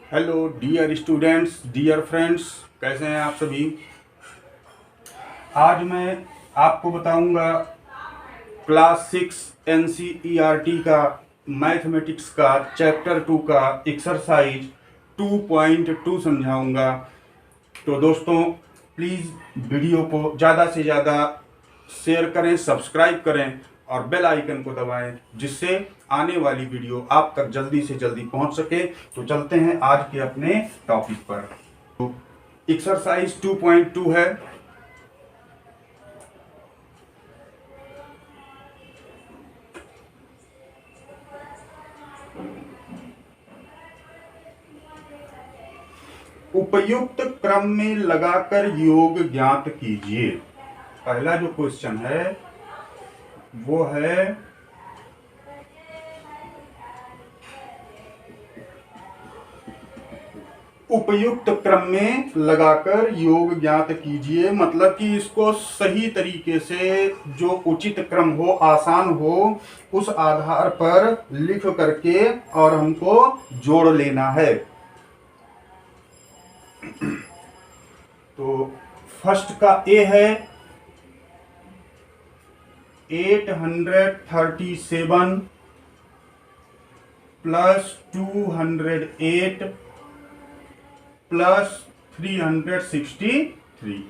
Hello dear students, dear friends, कैसे हैं आप सभी। आज मैं आपको बताऊंगा क्लास 6 NCERT का मैथमेटिक्स का चैप्टर 2 का एक्सरसाइज 2.2 समझाऊंगा। तो दोस्तों प्लीज़ वीडियो को ज़्यादा से ज़्यादा शेयर करें, सब्सक्राइब करें और बेल आइकन को दबाएं, जिससे आने वाली वीडियो आप तक जल्दी से जल्दी पहुंच सके। तो चलते हैं आज के अपने टॉपिक पर। तो एक्सरसाइज 2.2 है। उपयुक्त क्रम में लगाकर योग ज्ञात कीजिए। पहला जो क्वेश्चन है वो है उपयुक्त क्रम में लगाकर योग ज्ञात कीजिए। मतलब कि इसको सही तरीके से, जो उचित क्रम हो, आसान हो, उस आधार पर लिख करके और हमको जोड़ लेना है। तो फर्स्ट का ए है 837 प्लस 208 प्लस 363।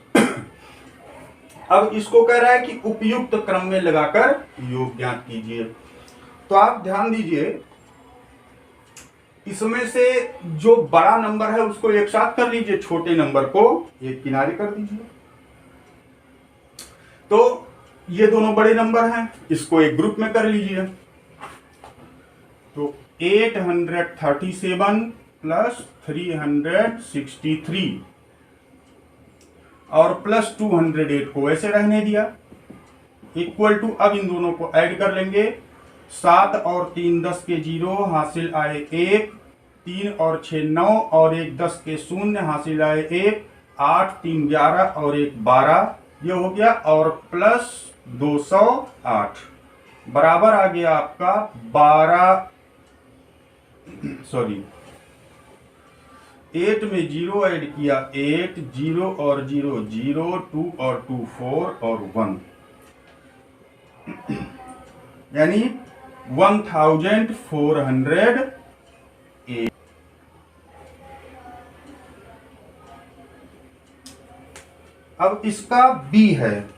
अब इसको कह रहा है कि उपयुक्त क्रम में लगाकर योग ज्ञात कीजिए। तो आप ध्यान दीजिए, इसमें से जो बड़ा नंबर है उसको एक साथ कर लीजिए, छोटे नंबर को एक किनारे कर दीजिए। तो ये दोनों बड़े नंबर हैं, इसको एक ग्रुप में कर लीजिए। तो 837 प्लस 363 और प्लस 208 को ऐसे रहने दिया, इक्वल टू, अब इन दोनों को ऐड कर लेंगे। 7 और 3 10 के 0 हासिल आए 1, 3 और 6 9 और 1 10 के 0 हासिल आए 1, 8 3 11 और 1 12, ये हो गया। और प्लस 208 बराबर आ गया आपका 12, सॉरी 8 में 0 ऐड किया 8, 0 और 0 0, 2 और 2 4 और 1, यानी 1408। अब इसका बी है।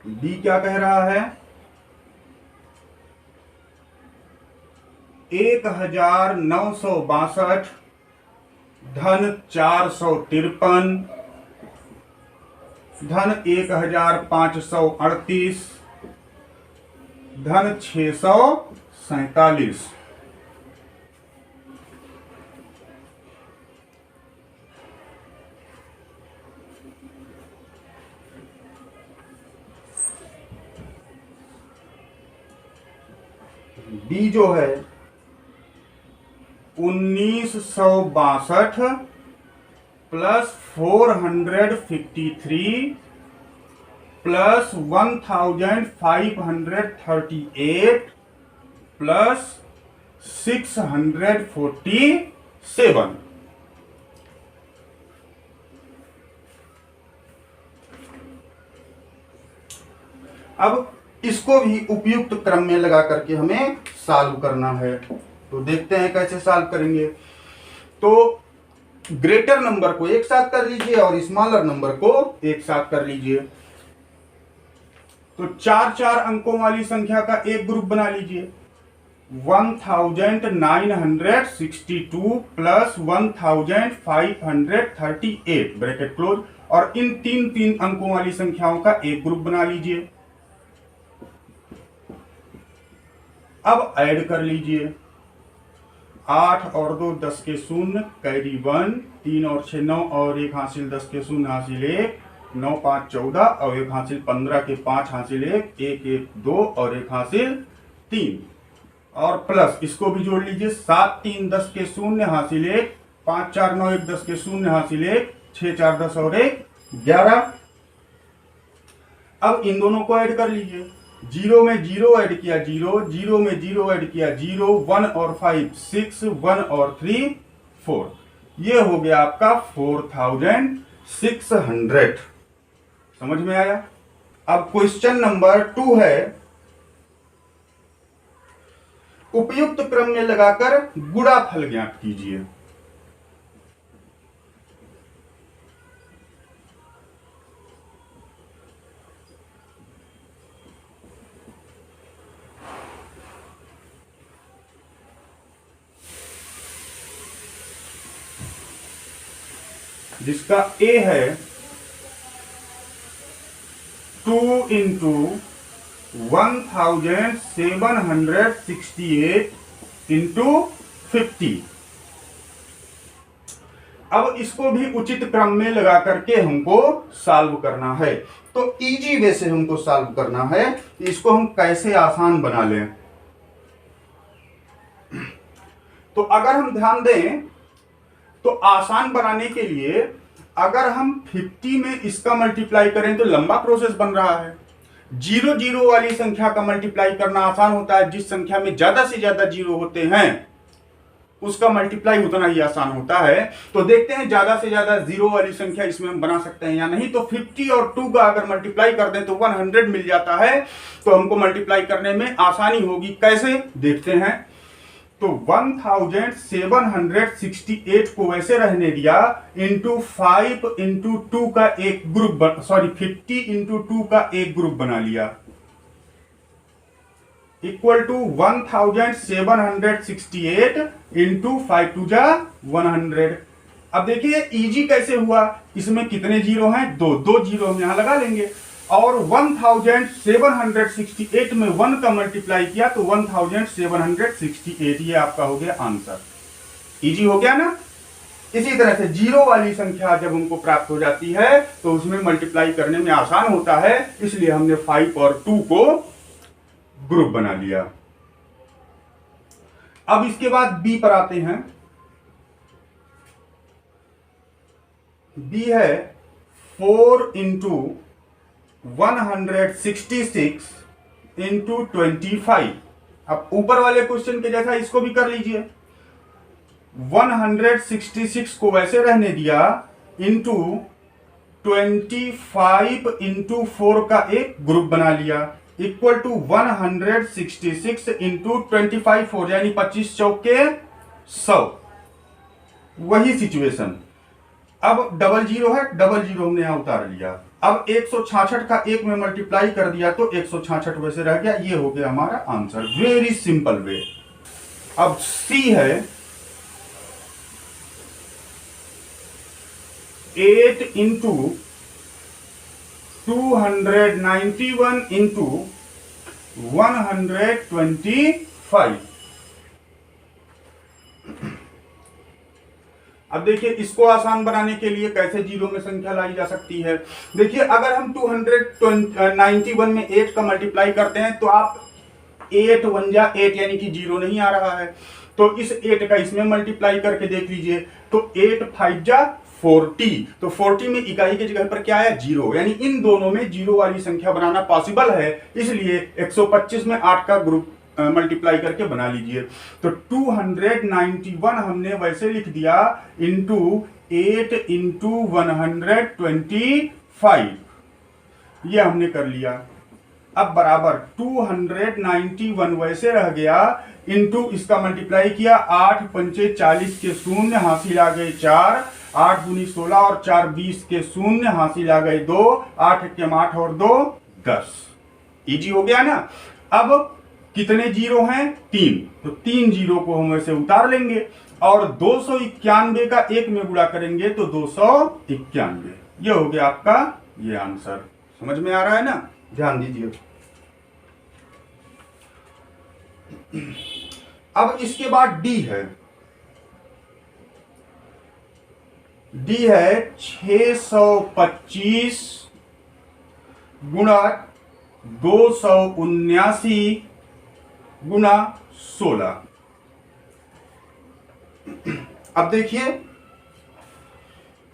बी क्या कह रहा है? 1962 धन 453 धन 1538 धन 647। बी जो है 1962 प्लस 453 प्लस 1538 प्लस 647। अब इसको भी उपयुक्त क्रम में लगा करके हमें सॉल्व करना है। तो देखते हैं कैसे सॉल्व करेंगे। तो ग्रेटर नंबर को एक साथ कर लीजिए और स्मॉलर नंबर को एक साथ कर लीजिए। तो 4 अंकों वाली संख्या का एक ग्रुप बना लीजिए। 1962 प्लस 1538 ब्रैकेट क्लोज, और इन 3 अंकों वाली संख्याओं का एक ग्रुप बना लीजिए। अब ऐड कर लीजिए। 8 और 2 10 के 0 कैरी 1, 3 और 6 9 और 1 हासिल 10 के 0 हासिल 1, 9 5 14 और 1 हासिल 15 के 5 हासिल 1, 1 1 2 और 1 हासिल 3, और प्लस इसको भी जोड़ लीजिए। 7 3 10 के 0 हासिल 1, 5 4 9 1 10 के 0 हासिल 1, 6 4 10 और 1 11। अब इन दोनों को ऐड कर लीजिए। जीरो में जीरो ऐड किया जीरो, जीरो में जीरो ऐड किया जीरो, 1 और 5 6, 1 और 3 4, ये हो गया आपका 4600। समझ में आया? अब क्वेश्चन नंबर 2 है, उपयुक्त क्रम में लगाकर गुणाफल ज्ञात कीजिए। जिसका ए है 2 इंटू 1768 इंटू 50। अब इसको भी उचित क्रम में लगा करके हमको सॉल्व करना है। तो इजी वे से हमको सॉल्व करना है, इसको हम कैसे आसान बना लें। तो अगर हम ध्यान दें तो आसान बनाने के लिए अगर हम 50 में इसका मल्टीप्लाई करें तो लंबा प्रोसेस बन रहा है। जीरो जीरो वाली संख्या का मल्टीप्लाई करना आसान होता है, जिस संख्या में ज्यादा से ज्यादा जीरो होते हैं उसका मल्टीप्लाई उतना ही आसान होता है। तो देखते हैं ज्यादा से ज्यादा जीरो वाली संख्या इसमें हम बना सकते हैं या नहीं। तो 50 और 2 का अगर मल्टीप्लाई कर दें तो 100 मिल जाता है, तो हमको मल्टीप्लाई करने में आसानी होगी। कैसे देखते हैं। तो 1768 को वैसे रहने दिया, इंटू 5 इंटू 2 का एक ग्रुप, सॉरी 50 इंटू 2 का एक ग्रुप बना लिया, इक्वल टू 1768 इंटू 5 टू जा 100। अब देखिए इजी कैसे हुआ, इसमें कितने जीरो हैं? दो जीरो हम यहां लगा लेंगे, और 1768 में 1 का मल्टीप्लाई किया तो 1768, ये आपका हो गया आंसर। इजी हो गया ना। इसी तरह से जीरो वाली संख्या जब हमको प्राप्त हो जाती है तो उसमें मल्टीप्लाई करने में आसान होता है, इसलिए हमने 5 और 2 को ग्रुप बना लिया। अब इसके बाद बी पर आते हैं। बी है 4 इंटू 166 इंटू 25। अब ऊपर वाले क्वेश्चन के जैसा इसको भी कर लीजिए। 166 को वैसे रहने दिया, इंटू 25 इंटू 4 का एक ग्रुप बना लिया, इक्वल टू 166 इंटू 25 हो, यानी 25 चौके 100। वही सिचुएशन। अब डबल जीरो है, डबल जीरो हमने यहां उतार लिया। अब 166 का एक में मल्टीप्लाई कर दिया तो 166 वैसे रह गया। ये हो गया हमारा आंसर। Very simple way. अब सी है 8 इंटू 291 इंटू 125। अब देखिए इसको आसान बनाने के लिए कैसे जीरो में संख्या लाई जा सकती है। देखिए अगर हम 291 में 8 का मल्टीप्लाई करते हैं तो आप 8 1 जा 8 यानी कि जीरो नहीं आ रहा है, तो इस 8 का इसमें मल्टीप्लाई करके देख लीजिए। तो 8 5 जा 40, तो 40 में इकाई की जगह पर क्या है? जीरो, यानी इन दोनों में जीरो वाली संख्या बनाना पॉसिबल है। इसलिए 125 में 8 का ग्रुप मल्टीप्लाई करके बना लीजिए। तो 291 हमने वैसे लिख दिया, इंटू 8 इंटू 125, ये हमने कर लिया। अब बराबर 291 वैसे रह गया, इंटू इसका मल्टीप्लाई किया, 8 पंचे 40 के शून्य, हासिल आ गए 4, 8 दूनी 16 और 4 20 के शून्य, हासिल आ गए 2, 8 के 8 और 2 10। इजी हो गया ना। अब कितने जीरो हैं? 3, तो 3 जीरो को हम ऐसे उतार लेंगे और 291 का 1 में गुणा करेंगे तो 291। ये हो गया आपका ये आंसर। समझ में आ रहा है ना? ध्यान दीजिए। अब इसके बाद डी है। डी है 625 गुणा 279 गुना 16। अब देखिए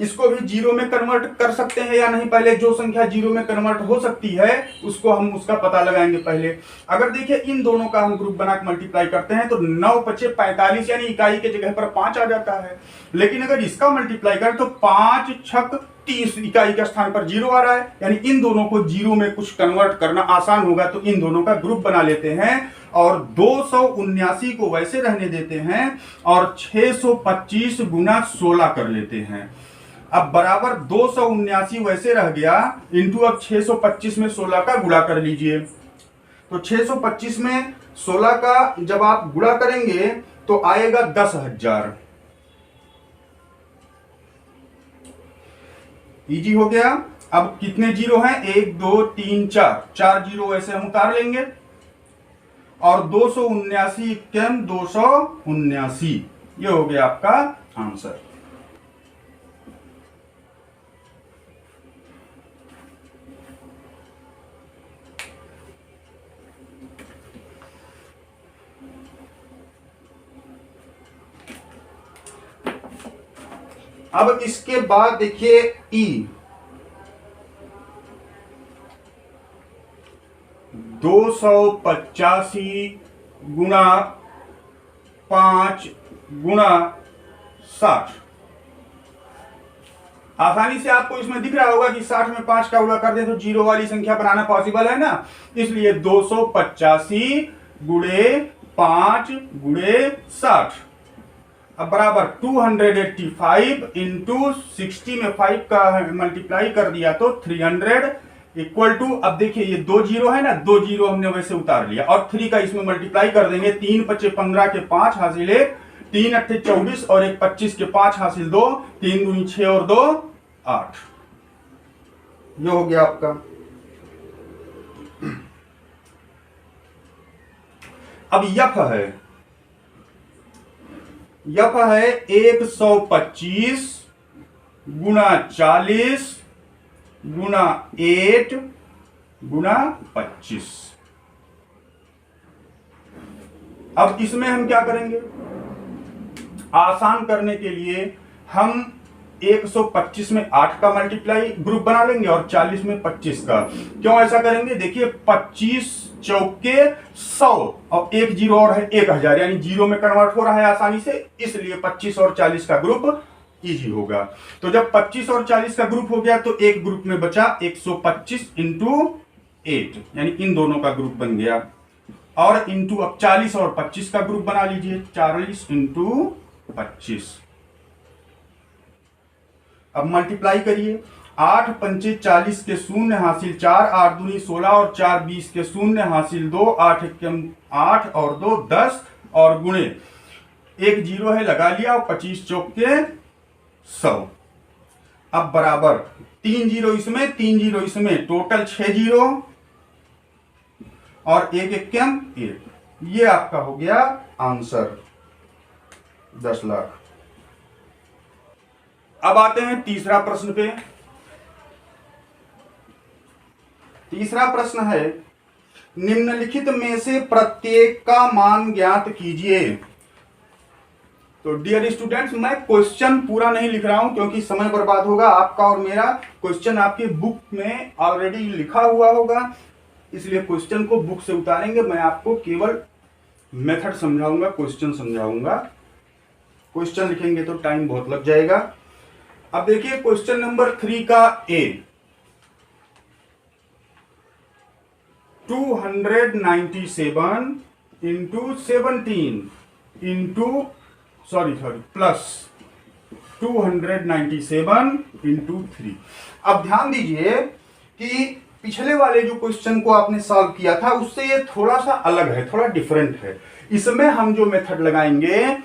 इसको भी जीरो में कन्वर्ट कर सकते हैं या नहीं, पहले जो संख्या जीरो में कन्वर्ट हो सकती है उसको हम उसका पता लगाएंगे पहले। अगर देखिए इन दोनों का हम ग्रुप बना के मल्टीप्लाई करते हैं तो 9 पचे 45 यानी इकाई के जगह पर 5 आ जाता है। लेकिन अगर इसका मल्टीप्लाई करें तो 5 छक 30 इकाई के स्थान पर जीरो आ रहा है, यानी इन दोनों को जीरो में कुछ कन्वर्ट करना आसान होगा, तो इन दोनों का ग्रुप बना लेते हैं और 279 को वैसे रहने देते हैं और 625 गुना 16 कर लेते हैं। अब बराबर 279 वैसे रह गया इंटू अब 625 में 16 का गुणा कर लीजिए। तो 625 में 16 का जब आप गुणा करेंगे तो आएगा 10,000। इजी हो गया। अब कितने जीरो हैं, 1 2 3 4, 4 जीरो ऐसे हम उतार लेंगे और 279 इक्यावन 279, ये हो गया आपका आंसर। अब इसके बाद देखिए ई 285 गुना 5 गुना 60। आसानी से आपको इसमें दिख रहा होगा कि 60 में 5 का गुणा कर दे तो जीरो वाली संख्या बनाना पॉसिबल है ना, इसलिए 285 गुणे 5 गुणे 60 अब बराबर 285 इंटू 60 में 5 का मल्टीप्लाई कर दिया तो 300 इक्वल टू, अब देखिए ये 2 जीरो है ना, 2 जीरो हमने वैसे उतार लिया और 3 का इसमें मल्टीप्लाई कर देंगे। 3 पचे 15 के 5 हासिल 1, 3 अट्ठे 24 और 1 25 के 5 हासिल 2, 3 दूनी 6 और 2 8, ये हो गया आपका। अब यफ है, यफ है 125 गुना 40 गुना 8 गुना 25। अब इसमें हम क्या करेंगे, आसान करने के लिए हम 125 में 8 का मल्टीप्लाई ग्रुप बना लेंगे और 40 में 25 का। क्यों ऐसा करेंगे, देखिए 25 चौके 100 और एक जीरो और है 1000, यानी जीरो में कन्वर्ट हो रहा है आसानी से, इसलिए 25 और 40 का ग्रुप इजी होगा। तो जब 25 और 40 का ग्रुप हो गया तो एक ग्रुप में बचा 125 इंटू 8, यानी इन दोनों का ग्रुप बन गया। और इंटू अब 40 और 25 का ग्रुप बना लीजिए, 40 इंटू 25। अब मल्टीप्लाई करिए, 8 पंचे 40 के शून्य हासिल 4, 8 दूनी 16 और 4 20 के शून्य हासिल 2, 8 एकम 8 और 2 10 और गुणे एक जीरो है लगा लिया और 25 चौक के 100। अब बराबर 3 जीरो इसमें 3 जीरो इसमें, टोटल 6 जीरो और एक एकम 1, ये आपका हो गया आंसर 10 लाख। अब आते हैं तीसरा प्रश्न पे। तीसरा प्रश्न है, निम्नलिखित में से प्रत्येक का मान ज्ञात कीजिए। तो डियर स्टूडेंट्स, मैं क्वेश्चन पूरा नहीं लिख रहा हूं क्योंकि समय बर्बाद होगा आपका और मेरा। क्वेश्चन आपकी बुक में ऑलरेडी लिखा हुआ होगा, इसलिए क्वेश्चन को बुक से उतारेंगे। मैं आपको केवल मेथड समझाऊंगा, क्वेश्चन समझाऊंगा। क्वेश्चन लिखेंगे तो टाइम बहुत लग जाएगा। अब देखिए क्वेश्चन नंबर 3 का ए, 297 इंटू 17 इंटू प्लस 297 इंटू 3। अब ध्यान दीजिए कि पिछले वाले जो क्वेश्चन को आपने सॉल्व किया था उससे ये थोड़ा सा अलग है, थोड़ा डिफरेंट है। इसमें हम जो मेथड लगाएंगे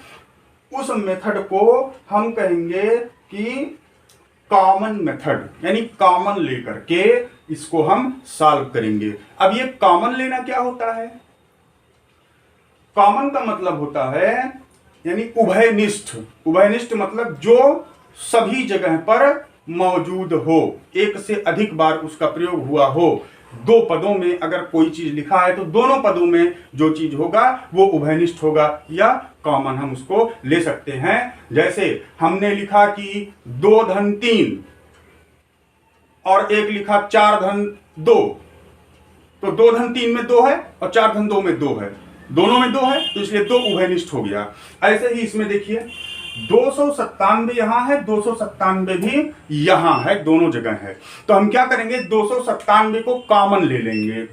उस मेथड को हम कहेंगे कि कॉमन मेथड, यानी कॉमन लेकर के इसको हम सॉल्व करेंगे। अब ये कॉमन लेना क्या होता है, कॉमन का मतलब होता है यानी उभयनिष्ठ। उभयनिष्ठ मतलब जो सभी जगह पर मौजूद हो, एक से अधिक बार उसका प्रयोग हुआ हो। दो पदों में अगर कोई चीज लिखा है तो दोनों पदों में जो चीज होगा वो उभयनिष्ठ होगा या कॉमन हम उसको ले सकते हैं। जैसे हमने लिखा कि 2 धन 3 और एक लिखा 4 धन 2, तो 2 धन 3 में 2 है और 4 धन 2 में 2 है, दोनों में 2 है तो इसलिए 2 उभयनिष्ठ हो गया। ऐसे ही इसमें देखिए 297 यहां है, 297 भी यहां है, दोनों जगह है। तो हम क्या करेंगे, 297 को कॉमन ले लेंगे,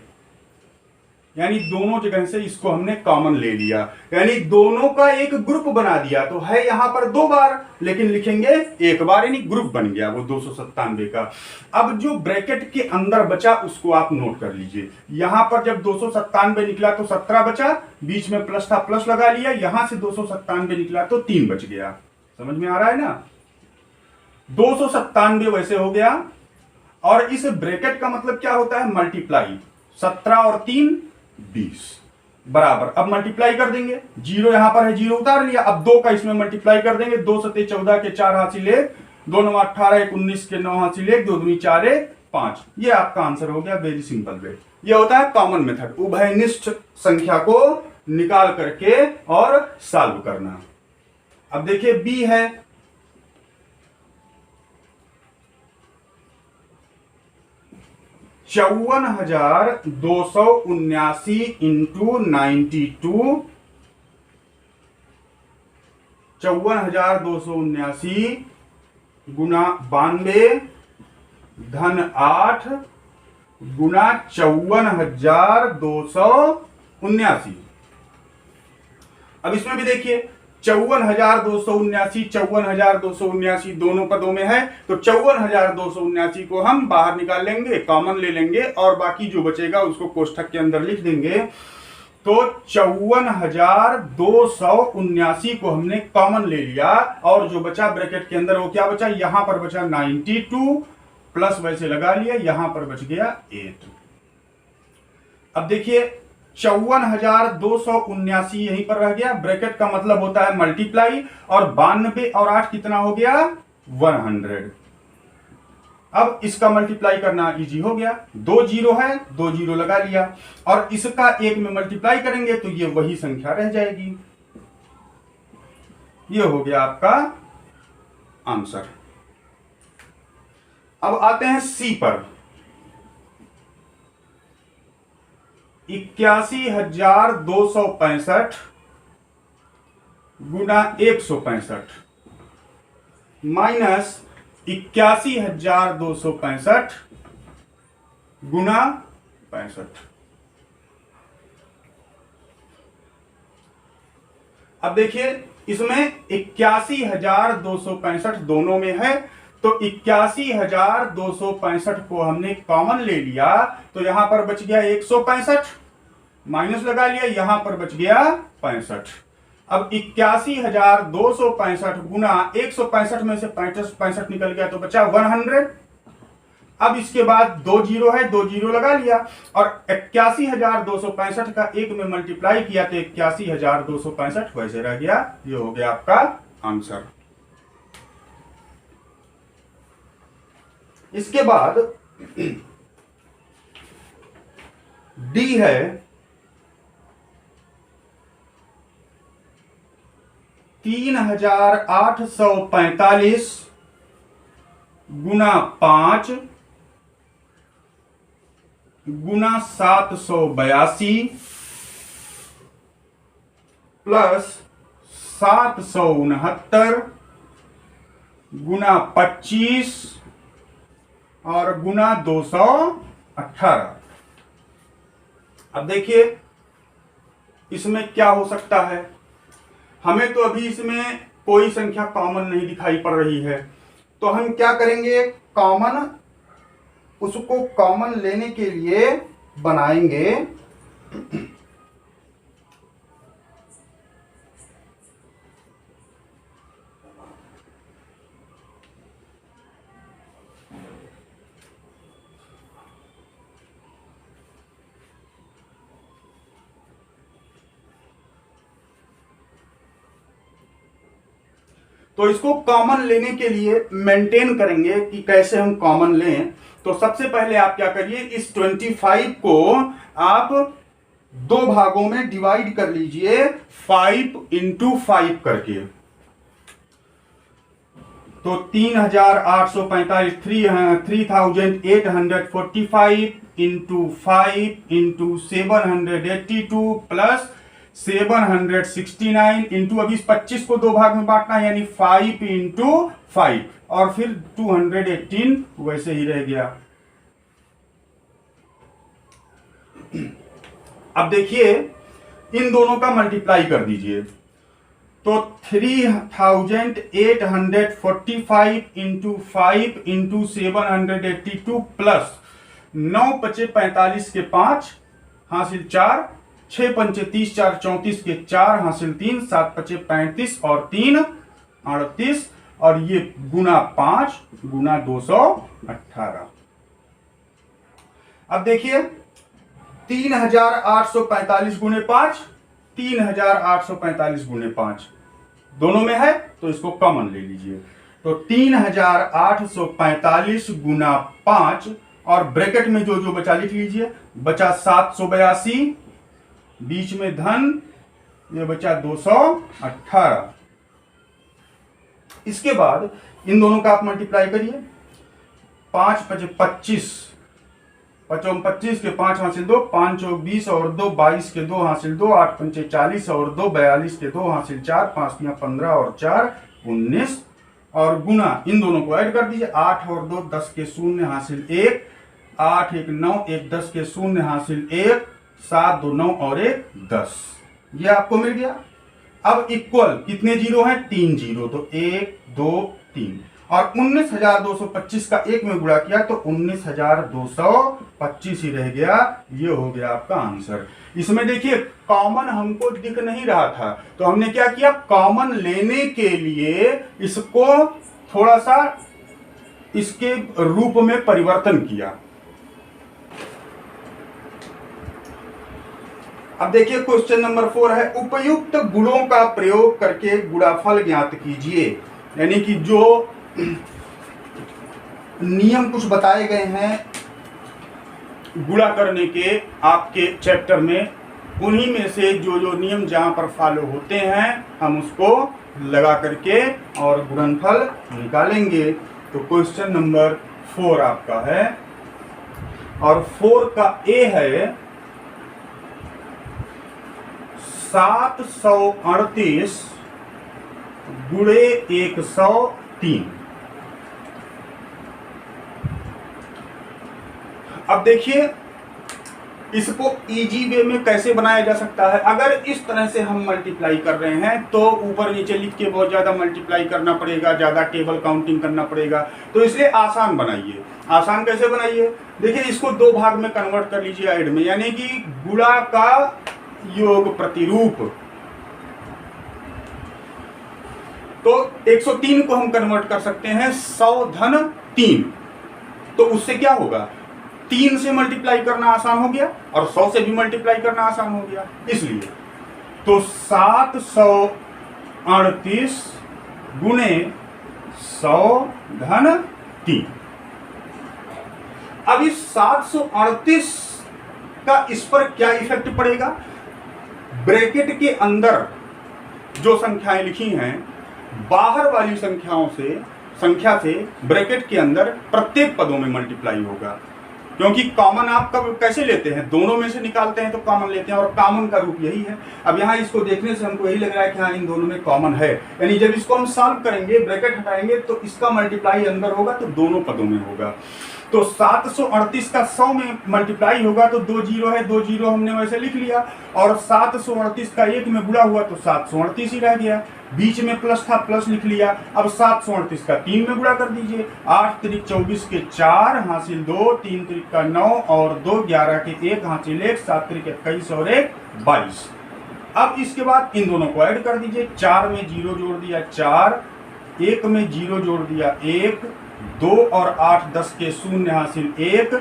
यानी दोनों जगह से इसको हमने कॉमन ले लिया, यानी दोनों का एक ग्रुप बना दिया। तो है यहां पर 2 बार लेकिन लिखेंगे एक बार, यानी ग्रुप बन गया वो 297 का। अब जो ब्रैकेट के अंदर बचा उसको आप नोट कर लीजिए। यहां पर जब 297 निकला तो 17 बचा, बीच में प्लस था प्लस लगा लिया, यहां से 297 निकला तो 3 बच गया। समझ में आ रहा है ना, 297 वैसे हो गया। और इस ब्रैकेट का मतलब क्या होता है, मल्टीप्लाई, 17 और 3 20 बराबर। अब मल्टीप्लाई कर देंगे, जीरो यहां पर है, जीरो उतार लिया। अब 2 का इसमें मल्टीप्लाई कर देंगे, 2 सते 14 के 4 हासिल 1, 2 9 18 1 19 के 9 हासिल 1, 2 दूनी 4 1 5। ये आपका आंसर हो गया। वेरी सिंपल वे, ये होता है कॉमन मेथड, उभयनिष्ठ संख्या को निकाल करके और सॉल्व करना। अब देखिए बी है, 54,279 इंटू 92, 54,279 गुना 92 धन 8 गुना 54,279। अब इसमें भी देखिए 54,279, 54,279 दोनों पदों में है, तो 54,279 को हम बाहर निकाल लेंगे, कॉमन ले लेंगे और बाकी जो बचेगा उसको कोष्ठक के अंदर लिख देंगे। तो 54,279 को हमने कॉमन ले लिया और जो बचा ब्रैकेट के अंदर वो क्या बचा, यहां पर बचा 92 प्लस वैसे लगा लिया, यहां पर बच गया 8। अब देखिए 54,279 यहीं पर रह गया, ब्रैकेट का मतलब होता है मल्टीप्लाई, और 92 और 8 कितना हो गया, 100। अब इसका मल्टीप्लाई करना इजी हो गया, 2 जीरो है, 2 जीरो लगा लिया और इसका एक में मल्टीप्लाई करेंगे तो ये वही संख्या रह जाएगी। ये हो गया आपका आंसर। अब आते हैं सी पर, 81,265 गुना 165 माइनस 81,265 गुना 65। अब देखिए इसमें 81,265 दोनों में है, तो 81,265 को हमने कॉमन ले लिया, तो यहां पर बच गया 165, माइनस लगा लिया, यहां पर बच गया 65। अब 81,265 गुना 165 में से 65 निकल गया तो बचा 100। अब इसके बाद 2 जीरो है, 2 जीरो लगा लिया और 81,265 का एक में मल्टीप्लाई किया तो 81,265 वैसे रह गया। ये हो गया आपका आंसर। इसके बाद डी है, 3,845 गुना 5 गुना 782 प्लस 769 गुना 25 और गुना 218। अब देखिए इसमें क्या हो सकता है, हमें तो अभी इसमें कोई संख्या कॉमन नहीं दिखाई पड़ रही है, तो हम क्या करेंगे, कॉमन, उसको कॉमन लेने के लिए बनाएंगे तो इसको कॉमन लेने के लिए मेंटेन करेंगे कि कैसे हम कॉमन लें। तो सबसे पहले आप क्या करिए, इस 25 को आप दो भागों में डिवाइड कर लीजिए 5 × 5 करके। तो 3845 3845 × 5 × 782 प्लस 769 इंटू, अब इस 25 को दो भाग में बांटना है यानी 5 × 5 और फिर 218 वैसे ही रह गया। अब देखिए इन दोनों का मल्टीप्लाई कर दीजिए। तो 3845 × 5 × 782 प्लस 9 × 5 = 45 के 5 हासिल 4, 6 × 5 = 30, 4 × 34 के 4 हासिल 3, 7 × 5 = 35 और 3 38 और ये गुना 5 गुना 218। अब देखिए 3845 गुने 5, 3845 गुने 5 दोनों में है तो इसको कॉमन ले लीजिए। तो 3845 गुना 5 और ब्रैकेट में जो जो बचा लिख लीजिए। बचा 782, बीच में धन, ये बचा 218। इसके बाद इन दोनों का आप मल्टीप्लाई करिए। 5 × 5 = 25, 5 × 25 के 5 हासिल 2, 5 × 20 और 2 22 के 2 हासिल 2, 8 × 5 = 40 और 2 42 के 2 हासिल 4, 5 × 15 और 4 19 और गुना इन दोनों को ऐड कर दीजिए। 8 और 2 10 के 0 हासिल 1, 8 1 9, 1 10 के 0 हासिल 1, 7 2 9 और 1 10। ये आपको मिल गया। अब इक्वल कितने जीरो हैं? 3 जीरो। तो 1 2 3 और 19,225 का 1 में गुणा किया तो 19,225 ही रह गया। ये हो गया आपका आंसर। इसमें देखिए कॉमन हमको दिख नहीं रहा था तो हमने क्या किया, कॉमन लेने के लिए इसको थोड़ा सा इसके रूप में परिवर्तन किया। अब देखिए क्वेश्चन नंबर 4 है, उपयुक्त गुणों का प्रयोग करके गुणाफल ज्ञात कीजिए। यानी कि जो नियम कुछ बताए गए हैं गुणा करने के आपके चैप्टर में, उन्हीं में से जो जो नियम जहां पर फॉलो होते हैं हम उसको लगा करके और गुणनफल निकालेंगे। तो क्वेश्चन नंबर 4 आपका है और 4 का ए है 738 गुणे 103। अब देखिए इसको इजी वे में कैसे बनाया जा सकता है। अगर इस तरह से हम मल्टीप्लाई कर रहे हैं तो ऊपर नीचे लिख के बहुत ज्यादा मल्टीप्लाई करना पड़ेगा, ज्यादा टेबल काउंटिंग करना पड़ेगा। तो इसलिए आसान बनाइए। आसान कैसे बनाइए, देखिए इसको दो भाग में कन्वर्ट कर लीजिए ऐड में, यानी कि गुणा का योग प्रतिरूप। तो 103 को हम कन्वर्ट कर सकते हैं 100 धन 3। तो उससे क्या होगा, 3 से मल्टीप्लाई करना आसान हो गया और 100 से भी मल्टीप्लाई करना आसान हो गया। इसलिए तो 738 गुणे 100 धन 3। अब इस 738 का इस पर क्या इफेक्ट पड़ेगा, ब्रैकेट के अंदर जो संख्याएं लिखी हैं बाहर वाली संख्या से ब्रैकेट के अंदर प्रत्येक पदों में मल्टीप्लाई होगा। क्योंकि कॉमन आप कब कैसे लेते हैं, दोनों में से निकालते हैं तो कॉमन लेते हैं और कॉमन का रूप यही है। अब यहाँ इसको देखने से हमको यही लग रहा है कि हाँ इन दोनों में कॉमन है, यानी जब इसको हम सॉल्व करेंगे ब्रैकेट हटाएंगे तो इसका मल्टीप्लाई अंदर होगा तो दोनों पदों में होगा। तो 738 का 100 में मल्टीप्लाई होगा तो 2 जीरो है, 2 जीरो हमने वैसे लिख लिया और 738 का 1 में गुणा हुआ तो 738 ही रह गया। बीच में प्लस था, प्लस लिख लिया। अब 738 का 3 में गुणा कर दीजिए। 8 त्रिक 24 के 4 हासिल 2, 3 त्रिक का 9 और 2 11 के 1 हासिल 1, 7 त्रिक 21 और 1 22। अब इसके बाद इन दोनों को ऐड कर दीजिए। 4 में 0 जोड़ दिया 4, 1 में 0 जोड़ दिया 1, 2 और 8 10 के 0 हासिल 1,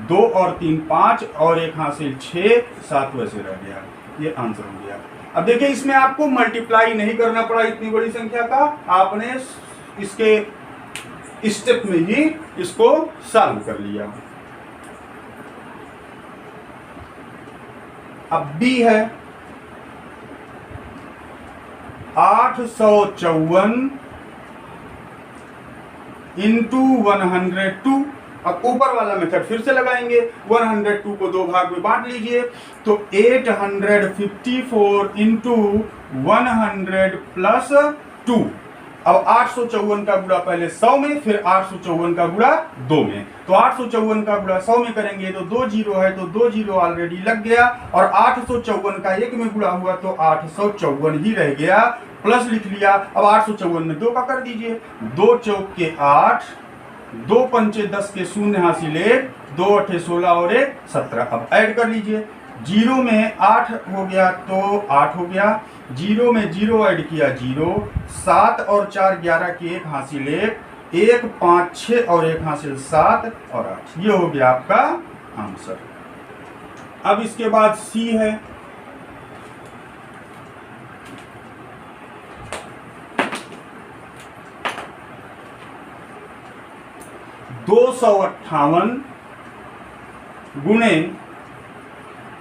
2 और 3 5 और 1 हासिल 6, 7 वैसे रह गया। ये आंसर हो गया। अब देखिए इसमें आपको मल्टीप्लाई नहीं करना पड़ा इतनी बड़ी संख्या का, आपने इसके स्टेप में ही इसको सॉल्व कर लिया। अब बी है 854 इंटू 102। अब ऊपर वाला मेथड फिर से लगाएंगे, 102 को 2 भाग में बांट लीजिए, तो 854 इंटू 100 प्लस 2। अब 854 का गुणा पहले 100 में, फिर 854 का गुणा 2 में। तो 854 का गुणा 100 में करेंगे तो 2 जीरो है, तो 2 जीरो ऑलरेडी लग गया, और 854 का 1 में गुणा हुआ तो 854 ही रह गया, प्लस लिख लिया। अब 854 में 2 का कर दीजिए, 2 चौक के 8, 2 पंचे 10 के शून्य हासिल 1, 2 अठे 16 और 1 17। अब ऐड कर लीजिए, 0 में 8 हो गया तो 8 हो गया, 0 में 0 ऐड किया 0, 7 और 4 11 की 1 हासिल 1, 1 5 6 और 1 हासिल 7 और 8। ये हो गया आपका आंसर। अब इसके बाद सी है 258 गुणे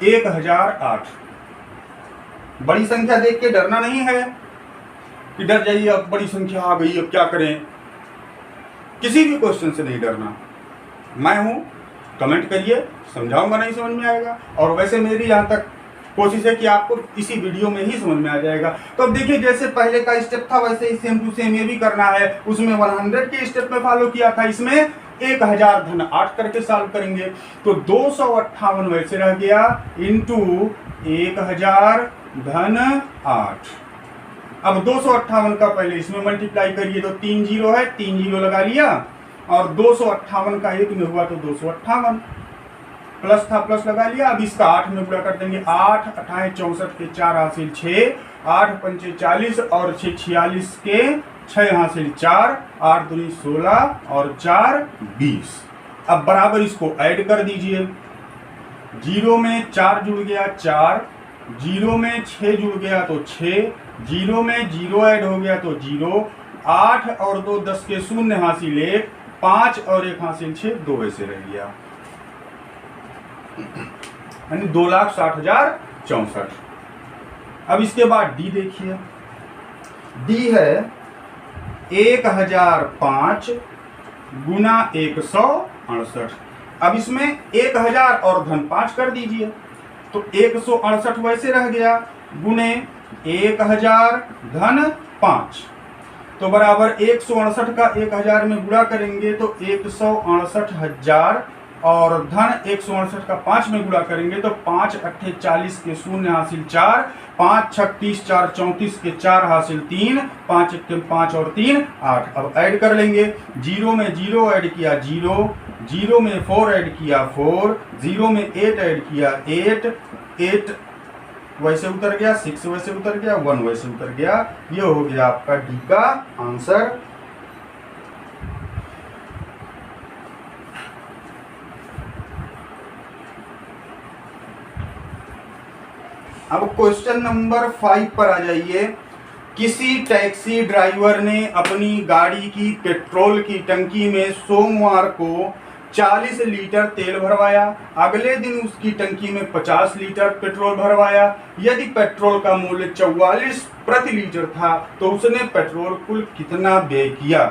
1008। बड़ी संख्या देख के डरना नहीं है कि डर जाइए अब बड़ी संख्या आ गई अब क्या करें, किसी भी क्वेश्चन से नहीं डरना। मैं हूं, कमेंट करिए, समझाऊंगा, नहीं समझ में आएगा, और वैसे मेरी यहां तक कोशिश है कि आपको इसी वीडियो में ही समझ में आ जाएगा। तो अब देखिए जैसे पहले का स्टेप था वैसे ही सेम टू सेम ये भी करना है। उसमें 100 के स्टेप में फॉलो किया था, इसमें 1000 धन 8 करके सॉल्व करेंगे। तो 258 वैसे रह गया इंटू 1000 धन 8। अब 258 का पहले इसमें मल्टीप्लाई करिए तो 3 जीरो है, 3 जीरो लगा लिया, और 258 का 1 में हुआ तो 258, प्लस था प्लस लगा लिया। अब इसका 8 में गुणा कर देंगे, 8 अठाए 64 के 4 हासिल 6, 8 पंचे 40 और 6 46 के 6 हासिल 4, 8 दूनी 16 और 4 20। अब बराबर इसको ऐड कर दीजिए, 0 में 4 जुड़ गया 4, 0 में 6 जुड़ गया तो 6, 0 में 0 ऐड हो गया तो 0, 8 और 2 10 के शून्य हासिल 1, 5 और 1 हासिल 6, 2 ऐसे रह गया, यानी 2,60,64। अब इसके बाद डी देखिए, डी है 1005 गुना 168। अब इसमें 1000 और धन 5 कर दीजिए, तो 168 वैसे रह गया, गुने 1000 धन 5, तो बराबर 168 का 1000 में गुणा करेंगे तो 168,000, और धन 168 का 5 में गुणा करेंगे तो 5 अट्ठे 40 के शून्य हासिल 4, 5 36 4 34 के 4 हासिल 3, 5 1 5 और 3 8। अब ऐड कर लेंगे, 0 में 0 ऐड किया 0, 0 में 4 ऐड किया 4, 0 में 8 ऐड किया 8, 8 वैसे उतर गया, 6 वैसे उतर गया, 1 वैसे उतर गया। ये हो गया आपका डी का आंसर। अब क्वेश्चन नंबर 5 पर आ जाइए। किसी टैक्सी ड्राइवर ने अपनी गाड़ी की पेट्रोल की टंकी में सोमवार को 40 लीटर तेल भरवाया, अगले दिन उसकी टंकी में 50 लीटर पेट्रोल भरवाया। यदि पेट्रोल का मूल्य 44 प्रति लीटर था तो उसने पेट्रोल कुल कितना व्यय किया।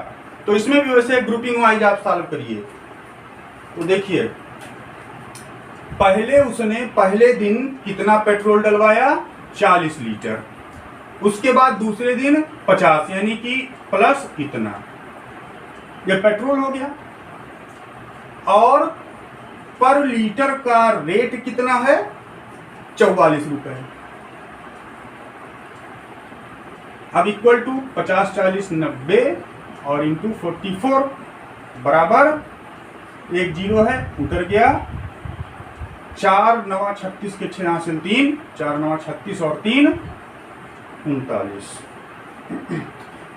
तो इसमें भी वैसे ग्रुपिंग वाइज आप सॉल्व करिए। तो देखिए पहले उसने पहले दिन कितना पेट्रोल डलवाया, 40 लीटर, उसके बाद दूसरे दिन 50, यानी कि प्लस इतना, ये पेट्रोल हो गया। और पर लीटर का रेट कितना है, 44 रुपए। अब इक्वल टू 50 40 90 और इंटू 44 बराबर, एक जीरो है उतर गया, 4 9 36 के 6 हासिल 3, 4 9 36 और 3 39,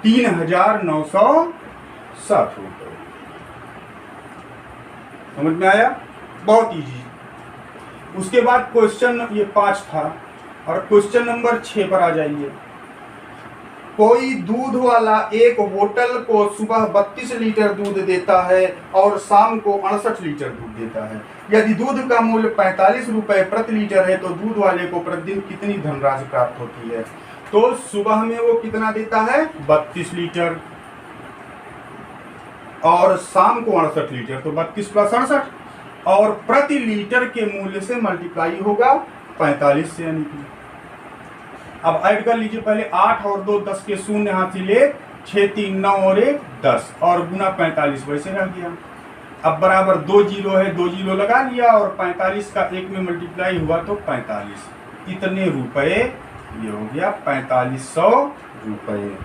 3,960 रुपए। समझ में आया, बहुत इजी। उसके बाद क्वेश्चन ये 5 था, और क्वेश्चन नंबर 6 पर आ जाइए। कोई दूध वाला एक होटल को सुबह 32 लीटर दूध देता है और शाम को 68 लीटर दूध देता है। यदि दूध का मूल्य 45 रुपए प्रति लीटर है तो दूध वाले को प्रतिदिन कितनी धनराशि प्राप्त होती है। तो सुबह में वो कितना देता है, 32 लीटर, और शाम को 68 लीटर, तो 32 प्लस 68, और प्रति लीटर के मूल्य से मल्टीप्लाई होगा 45 से, यानी कि अब ऐड कर लीजिए पहले 8 और 2 10 के शून्य हासिल 1, 6 3 9 और 1 10, और गुना 45 वैसे रह गया। अब बराबर 2 जीरो है, 2 जीरो लगा लिया और 45 का 1 में मल्टीप्लाई हुआ तो 45, इतने रुपए, ये हो गया 4500 रुपये।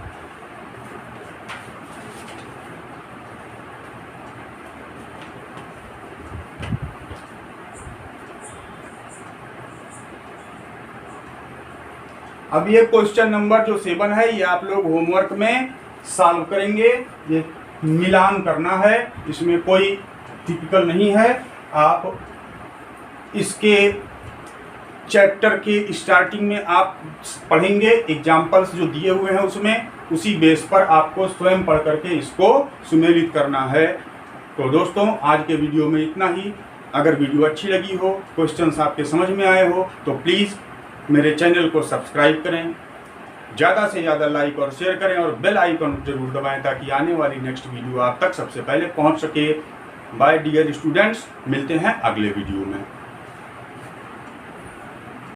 अब ये क्वेश्चन नंबर जो 7 है ये आप लोग होमवर्क में सॉल्व करेंगे। ये मिलान करना है, इसमें कोई टिपिकल नहीं है। आप इसके चैप्टर के स्टार्टिंग में आप पढ़ेंगे, एग्जाम्पल्स जो दिए हुए हैं उसमें, उसी बेस पर आपको स्वयं पढ़ करके इसको सुमेलित करना है। तो दोस्तों आज के वीडियो में इतना ही। अगर वीडियो अच्छी लगी हो, क्वेश्चंस आपके समझ में आए हो तो प्लीज़ मेरे चैनल को सब्सक्राइब करें, ज़्यादा से ज़्यादा लाइक और शेयर करें और बेल आइकन जरूर दबाएं ताकि आने वाली नेक्स्ट वीडियो आप तक सबसे पहले पहुंच सके। बाय डियर स्टूडेंट्स, मिलते हैं अगले वीडियो में।